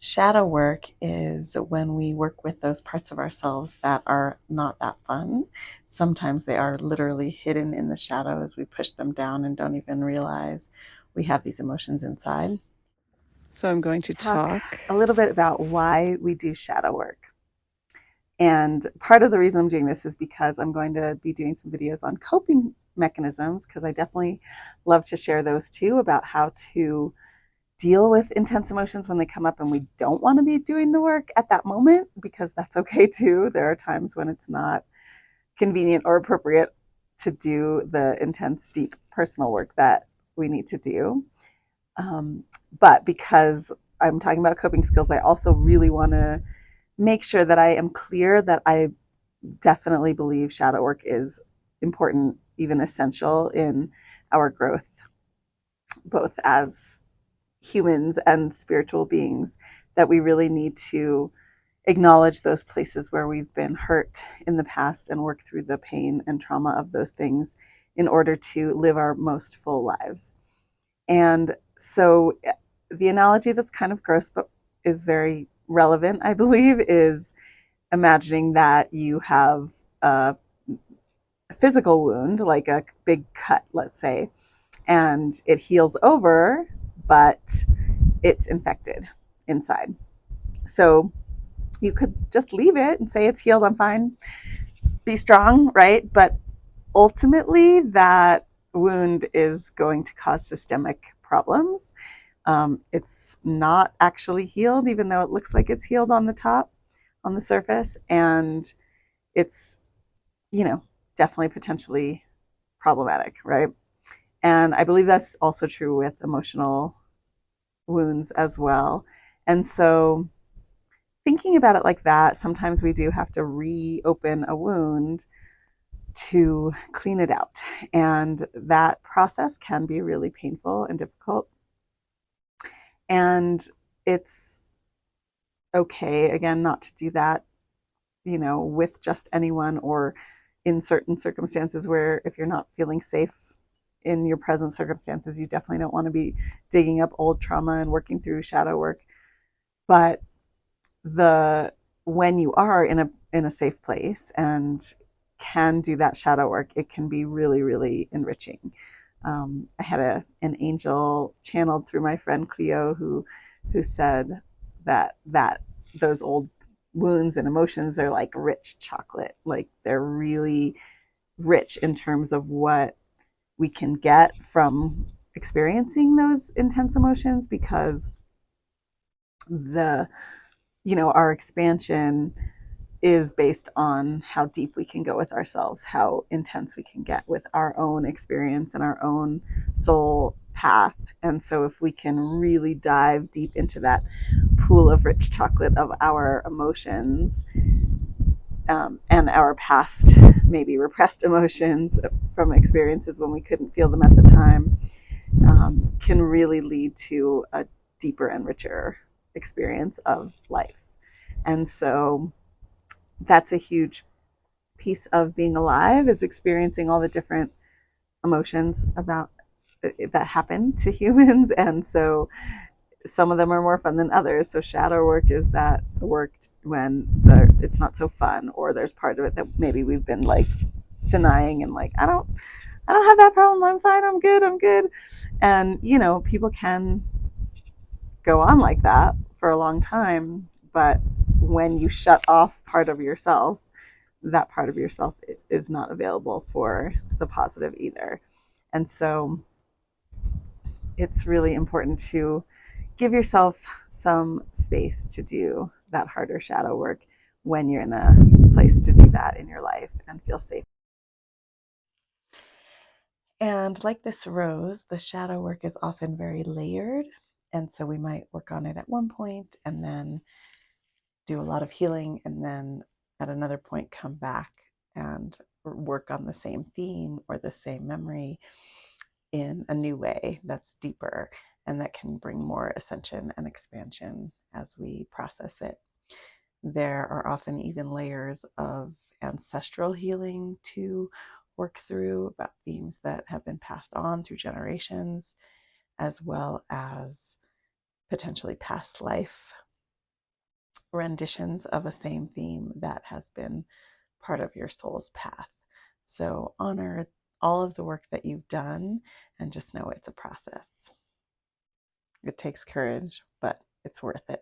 Shadow work is when we work with those parts of ourselves that are not that fun. Sometimes they are literally hidden in the shadows. We push them down and don't even realize we have these emotions inside. So, I'm going to talk a little bit about why we do shadow work. And part of the reason I'm doing this is because I'm going to be doing some videos on coping mechanisms, because I definitely love to share those too, about how to deal with intense emotions when they come up and we don't want to be doing the work at that moment, because that's okay too. There are times when it's not convenient or appropriate to do the intense, deep personal work that we need to do. But because I'm talking about coping skills, I also really want to make sure that I am clear that I definitely believe shadow work is important, even essential in our growth, both as humans and spiritual beings, that we really need to acknowledge those places where we've been hurt in the past and work through the pain and trauma of those things in order to live our most full lives. And so the analogy that's kind of gross but is very relevant, I believe, is imagining that you have a physical wound, like a big cut, let's say, and it heals over, but it's infected inside. So you could just leave it and say it's healed, I'm fine, be strong, right? But ultimately, that wound is going to cause systemic problems. It's not actually healed, even though it looks like it's healed on the top, on the surface. And it's, you know, definitely potentially problematic, right? And I believe that's also true with emotional wounds as well. And so, thinking about it like that, sometimes we do have to reopen a wound to clean it out. And that process can be really painful and difficult. And it's okay, again, not to do that, with just anyone, or in certain circumstances where if you're not feeling safe in your present circumstances, you definitely don't want to be digging up old trauma and working through shadow work. But the when you are in a safe place and can do that shadow work, it can be really, really enriching. I had an angel channeled through my friend Cleo, who said that those old wounds and emotions are like rich chocolate. Like, they're really rich in terms of what we can get from experiencing those intense emotions, because the our expansion is based on how deep we can go with ourselves, how intense we can get with our own experience and our own soul path. And so if we can really dive deep into that pool of rich chocolate of our emotions, and our past, maybe repressed emotions from experiences when we couldn't feel them at the time, can really lead to a deeper and richer experience of life. And so that's a huge piece of being alive, is experiencing all the different emotions about that happen to humans. And so some of them are more fun than others. So shadow work is that work when it's not so fun, or there's part of it that maybe we've been like denying and like, I don't have that problem, I'm fine, I'm good. And people can go on like that for a long time, but when you shut off part of yourself, that part of yourself is not available for the positive either. And so it's really important to give yourself some space to do that harder shadow work when you're in a place to do that in your life and feel safe. And like this rose, the shadow work is often very layered. And so we might work on it at one point and then do a lot of healing, and then at another point come back and work on the same theme or the same memory in a new way that's deeper, and that can bring more ascension and expansion as we process it. There are often even layers of ancestral healing to work through, about themes that have been passed on through generations, as well as potentially past life renditions of a same theme that has been part of your soul's path. So honor all of the work that you've done and just know it's a process. It takes courage, but it's worth it.